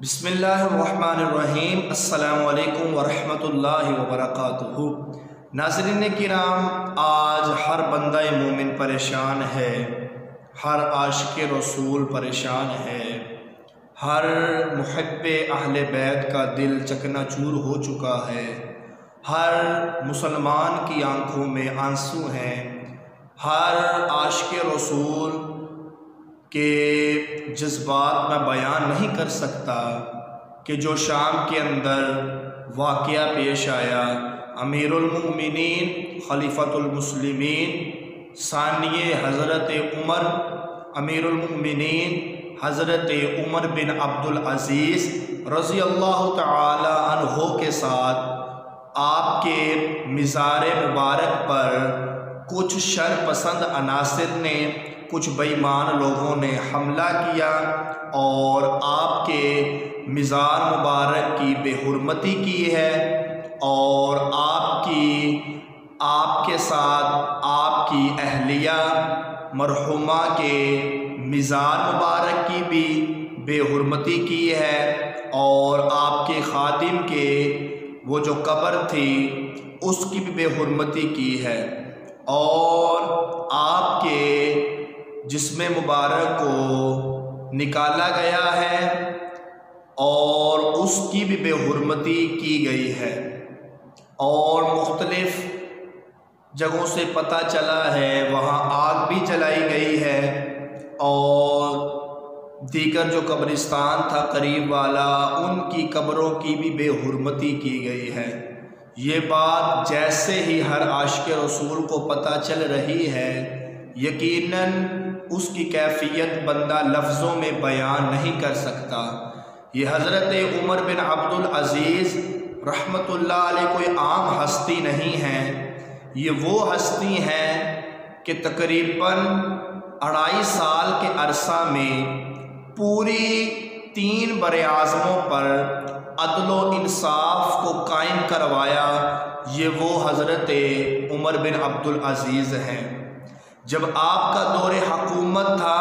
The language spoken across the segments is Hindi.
बिस्मिल्लाहिर्रहमानिर्रहीम। अस्सलामु अलैकुम वरहमतुल्लाहि वबरकातुहू। नाज़रीन किराम, आज हर बंदा मोमिन परेशान है, हर आशिक़ रसूल परेशान है, हर मुहब्बे अहले बैत का दिल चकनाचूर हो चुका है, हर मुसलमान की आंखों में आंसू हैं, हर आशिक़ रसूल के जज्बात में बयान नहीं कर सकता कि जो शाम के अंदर वाक़या पेश आया। अमीरुल मुमिनीन खलीफतुल मुस्लिमीन सानिए हज़रत उमर, अमीरुल मुमिनीन हज़रत उमर बिन अब्दुल अज़ीज़ रज़ी अल्लाह तआला अन्हो के साथ आपके मिज़ार मुबारक पर कुछ शर पसंद अनासिर ने, कुछ बेईमान लोगों ने हमला किया और आपके मिज़ार मुबारक की बेहुरमती की है और आपके साथ आपकी अहलिया मरहुमा के मिज़ार मुबारक की भी बेहुरमती की है और आपके खातिम के वो जो कब्र थी उसकी भी बेहुरमती की है और आपके जिस्म मुबारक को निकाला गया है और उसकी भी बेहुरमती की गई है और मुख्तलिफ जगहों से पता चला है वहाँ आग भी जलाई गई है और दीगर जो कब्रिस्तान था करीब वाला, उनकी कब्रों की भी बेहुरमती की गई है। ये बात जैसे ही हर आशिक़ रसूल को पता चल रही है, यकीनन उसकी कैफियत बंदा लफ्ज़ों में बयान नहीं कर सकता। ये हज़रत उमर बिन अब्दुल अज़ीज़ रहमतुल्लाह अलैह कोई आम हस्ती नहीं है। ये वो हस्ती हैं कि तकरीबन 2.5 साल के अरसा में पूरी 3 बरे-आज़मों पर अदल व इंसाफ को कायम करवाया। ये वो हज़रत उमर बिन अब्दुल अज़ीज़ हैं। जब आपका दौरे हुकूमत था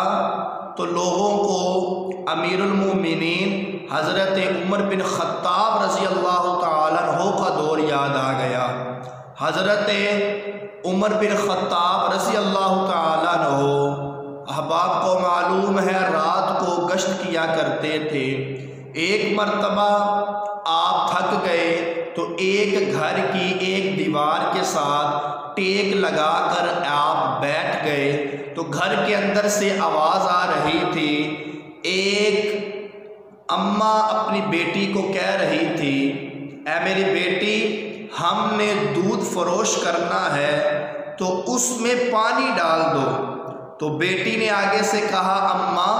तो लोगों को अमीरुल मोमिनीन हज़रत उमर बिन ख़त्ताब रज़ी अल्लाह तआला अन्हु का दौर याद आ गया। हज़रत उमर बिन ख़त्ताब रज़ी अल्लाह तआला अन्हु, अहबाब को मालूम है, रात को गश्त किया करते थे। एक मर्तबा आप थक गए तो एक घर की एक दीवार के साथ टेक लगाकर आप बैठ गए तो घर के अंदर से आवाज़ आ रही थी। एक अम्मा अपनी बेटी को कह रही थी, ऐ मेरी बेटी, हमने दूध फरोश करना है तो उसमें पानी डाल दो। तो बेटी ने आगे से कहा, अम्मा,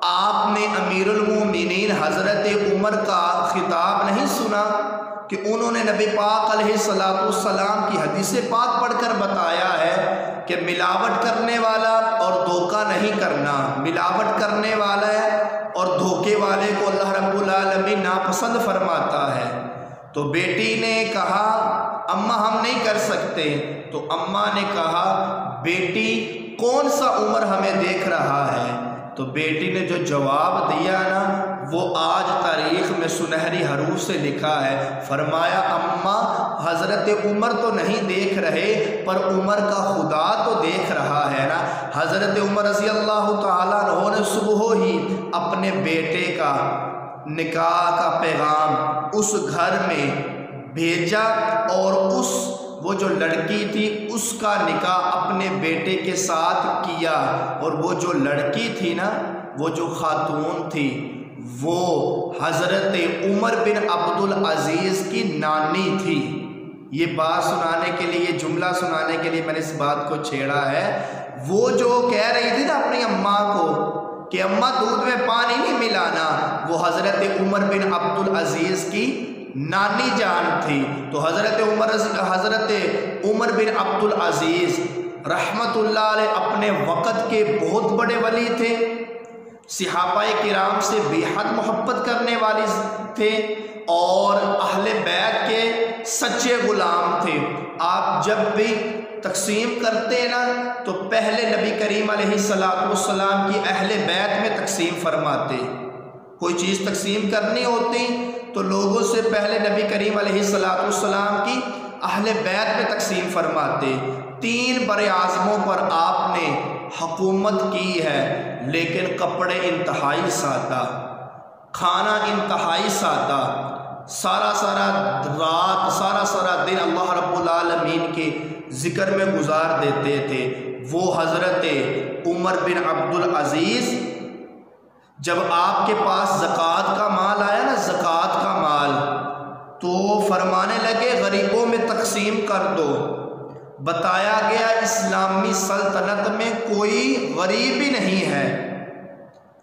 आपने अमीरुल मोमिनीन हज़रत उमर का खिताब नहीं सुना कि उन्होंने नबी पाक अलैहिस्सलाम की हदीस पाक पढ़कर बताया है कि मिलावट करने वाला और धोखा नहीं करना, मिलावट करने वाला है और धोखे वाले को अल्लाह रब्बुल आलमीन नापसंद फरमाता है। तो बेटी ने कहा, अम्मा हम नहीं कर सकते। तो अम्मा ने कहा, बेटी कौन सा उमर हमें देख रहा है? तो बेटी ने जो जवाब दिया ना, वो आज तारीख़ में सुनहरी हरूफ से लिखा है। फरमाया, अम्मा, हज़रत उमर तो नहीं देख रहे पर उमर का खुदा तो देख रहा है ना। हज़रत उमर रज़ी अल्लाह तआला अन्हु ने सुबह ही अपने बेटे का निकाह का पैगाम उस घर में भेजा और वो जो लड़की थी उसका निकाह अपने बेटे के साथ किया। और वो जो लड़की थी ना, वो जो खातून थी, वो हज़रत उमर बिन अब्दुल अज़ीज़ की नानी थी। ये बात सुनाने के लिए, जुमला सुनाने के लिए मैंने इस बात को छेड़ा है। वो जो कह रही थी ना अपनी अम्मा को कि अम्मा दूध में पानी नहीं मिलाना, वो हज़रत उमर बिन अब्दुल अज़ीज़ की नानी जान थी। तो हज़रत उमर बिन अब्दुल अज़ीज़ रहमतुल्लाह अलैह अपने वक़्त के बहुत बड़े वली थे, सहाबाए किराम से बेहद मोहब्बत करने वाले थे और अहले बैत के सच्चे ग़ुलाम थे। आप जब भी तकसीम करते ना तो पहले नबी करीम अलैहिस्सलातु वस्सलाम की अहले बैत में तकसीम फरमाते। कोई चीज़ तकसीम करनी होती तो लोगों से पहले नबी करीम अलैहिस्सलाम की अहले बैत में तकसीम फरमाते। 3 बड़े आज़मों पर आपने हुकूमत की है, लेकिन कपड़े इंतहाई सादा, खाना इंतहाई सादा, सारा रात सारा दिन अल्लाह रब्बुल आलमीन के ज़िक्र में गुजार देते थे। वो हज़रत उमर बिन अब्दुल अज़ीज़ जब आपके पास ज़कात का माल आया ना, ज़कात का माल, तो फरमाने लगे गरीबों में तकसीम कर दो। बताया गया इस्लामी सल्तनत में कोई गरीब ही नहीं है,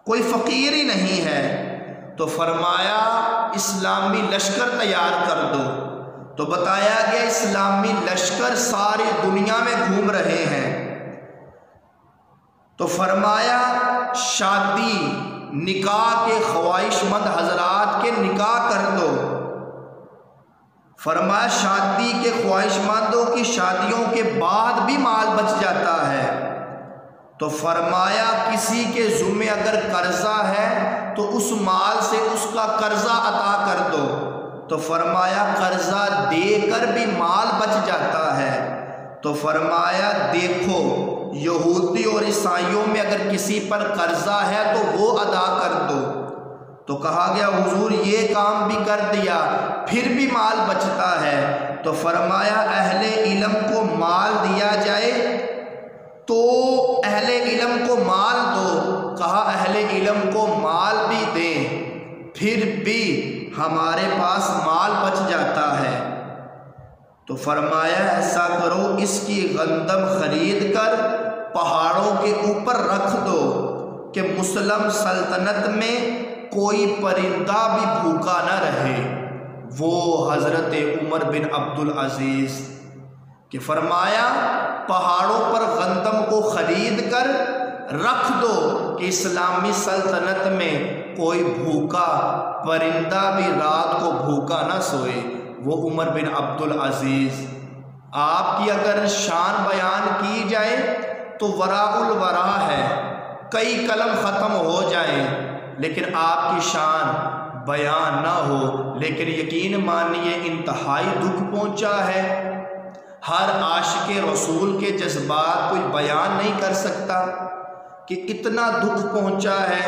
कोई फ़कीर ही नहीं है, तो फरमाया इस्लामी लश्कर तैयार कर दो। तो बताया गया इस्लामी लश्कर सारी दुनिया में घूम रहे हैं। तो फरमाया शादी निकाह के ख्वाहिशमंद हजरात के निकाह कर दो। फरमाया शादी के ख्वाहिशमंदों की शादियों के बाद भी माल बच जाता है। तो फरमाया किसी के ज़ुम्मे अगर कर्जा है तो उस माल से उसका कर्जा अता कर दो। तो फरमाया कर्जा देकर भी माल बच जाता है। तो फरमाया देखो यहूदी और ईसाइयों में अगर किसी पर कर्जा है तो वो अदा कर दो। तो कहा गया हुजूर ये काम भी कर दिया फिर भी माल बचता है। तो फरमाया अहले इल्म को माल दिया जाए तो अहले इल्म को माल दो। कहा अहले इल्म को माल भी दें फिर भी हमारे पास माल बच जाता है। तो फरमाया ऐसा करो इसकी गंदम खरीद कर पहाड़ों के ऊपर रख दो कि मुस्लिम सल्तनत में कोई परिंदा भी भूखा न रहे। वो हज़रत उमर बिन अब्दुल अज़ीज़ कि फरमाया पहाड़ों पर गंदम को ख़रीद कर रख दो कि इस्लामी सल्तनत में कोई भूखा परिंदा भी रात को भूखा ना सोए। वो उमर बिन अब्दुल अज़ीज़, आपकी अगर शान बयान की जाए तो वराउल वरा है, कई कलम ख़त्म हो जाएं लेकिन आपकी शान बयान ना हो। लेकिन यकीन मानिए इंतहाई दुख पहुंचा है। हर आशिक़े रसूल के जज्बात कोई बयान नहीं कर सकता कि इतना दुख पहुंचा है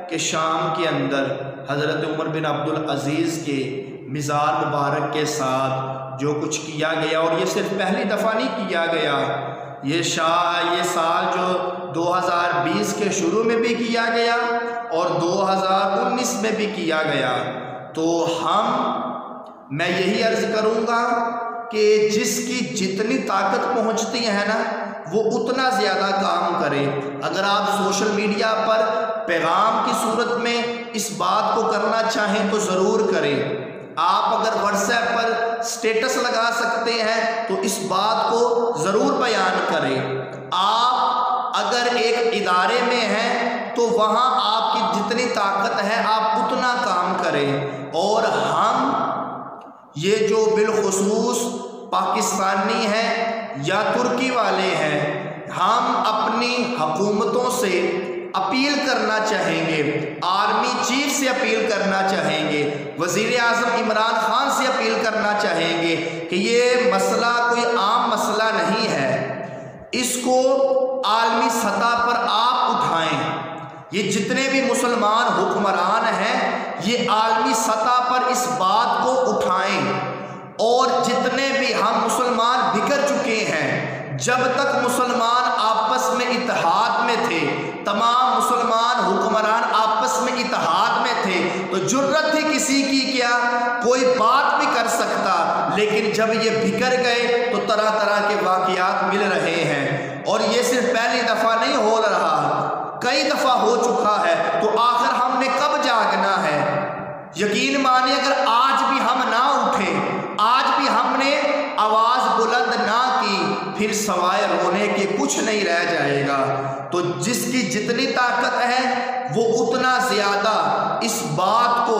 कि शाम के अंदर हज़रत उमर बिन अब्दुल अज़ीज़ के मिज़ार मुबारक के साथ जो कुछ किया गया, और ये सिर्फ पहली दफ़ा नहीं किया गया, ये साल जो 2020 के शुरू में भी किया गया और 2019 में भी किया गया। तो मैं यही अर्ज़ करूँगा कि जिसकी जितनी ताकत पहुँचती है ना वो उतना ज़्यादा काम करे। अगर आप सोशल मीडिया पर पैगाम की सूरत में इस बात को करना चाहें तो ज़रूर करें। आप अगर व्हाट्सएप पर स्टेटस लगा सकते हैं तो इस बात को ज़रूर बयान करें। आप अगर एक इदारे में हैं तो वहाँ आपकी जितनी ताकत है आप उतना काम करें। और हम ये जो बिलखुसूस पाकिस्तानी हैं या तुर्की वाले हैं, हम अपनी हुकूमतों से अपील करना चाहेंगे, आर्मी चीफ से अपील करना चाहेंगे, वज़ीर आज़म इमरान खान से अपील करना चाहेंगे कि ये मसला कोई आम मसला नहीं है, इसको आलमी सतह पर आप उठाएं। ये जितने भी मुसलमान हुक्मरान हैं ये आलमी सतह पर इस बात को उठाएं। और जितने भी हम मुसलमान बिखर चुके हैं, जब तक मुसलमान आपस में इत्तेहाद में थे, तमाम मुसलमान हुक्मरान आपस में इत्तेहाद में थे, तो जुर्रत थी किसी की क्या, कोई बात भी कर सकता। लेकिन जब ये बिखर गए तो तरह तरह के वाक़ियात मिल रहे हैं। और ये सिर्फ पहली दफ़ा नहीं हो रहा, कई दफ़ा हो चुका है। तो आखिर हमने कब जागना है? यकीन मानिए अगर आज भी हम ना उठे, आज भी हमने आवाज़ बुलंद ना की, फिर सवाए रोने के कुछ नहीं रह जाएगा। तो जिसकी जितनी ताकत है वो उतना ज़्यादा इस बात को,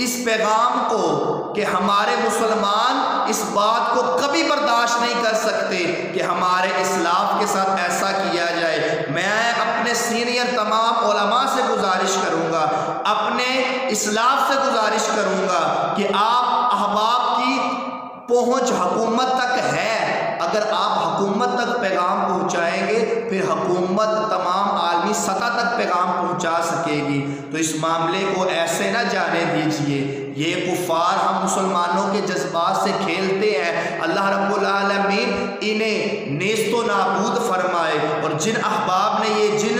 इस पैगाम को कि हमारे मुसलमान इस बात को कभी बर्दाश्त नहीं कर सकते कि हमारे इस्लाफ के साथ ऐसा किया जाए। मैं अपने सीनियर तमाम उलमा से गुजारिश करूँगा, अपने इस्लाफ से गुजारिश करूँगा कि आप अहबाब की पहुँच हुकूमत तक है। अगर आप हुकूमत तक पैगाम पहुँचाएंगे फिर हुकूमत तमाम आलमी सतह तक पैगाम पहुँचा सकेगी। तो इस मामले को ऐसे ना जाने दीजिए। ये कुफ़ार हम मुसलमानों के जज्बात से खेलते हैं। अल्लाह रब्बुल आलमीन इन्हें नेस्तो नाबूद फरमाए। और जिन अहबाब ने ये, जिन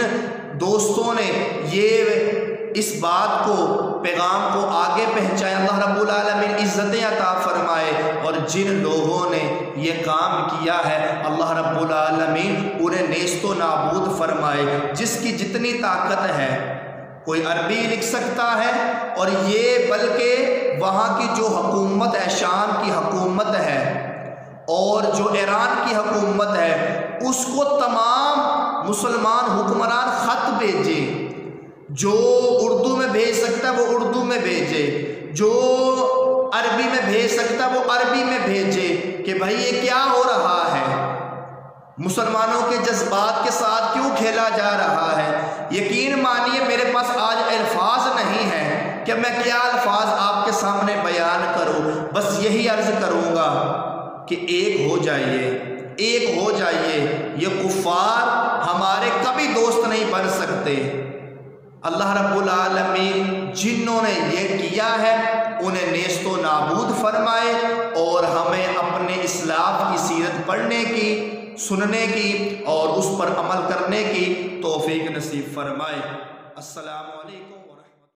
दोस्तों ने ये इस बात को, पैगाम को आगे पहुँचाए, अल्लाह रब्बुल आलमीन इज़्ज़तें अता फरमाए। और जिन लोगों ने ये काम किया है अल्लाह रब्बुल आलमीन उन्हें नेस्तो नाबूद फरमाए। जिसकी जितनी ताकत है, कोई अरबी लिख सकता है, और ये बल्कि वहाँ की जो हुकूमत है, शाम की हुकूमत है और जो ईरान की हुकूमत है, उसको तमाम मुसलमान हुक्मरान ख़त भेजे। जो उर्दू में भेज सकता है वो उर्दू में भेजे, जो अरबी में भेज सकता है वो अरबी में भेजे कि भाई ये क्या हो रहा है, मुसलमानों के जज्बात के साथ क्यों खेला जा रहा है। यकीन मानिए मेरे पास आज अल्फाज नहीं है कि मैं क्या अल्फाज आपके सामने बयान करूं। बस यही अर्ज करूंगा कि एक हो जाइए, एक हो जाइए। ये कुफ़ार हमारे कभी दोस्त नहीं बन सकते। अल्लाह रब्बुल आलमीन जिन्होंने ये किया है उन्हें नेस्तो नाबूद फरमाए और हमें अपने इस्लाफ की सीरत पढ़ने की, सुनने की और उस पर अमल करने की तौफीक नसीब फरमाए। अस्सलामु अलैकुम।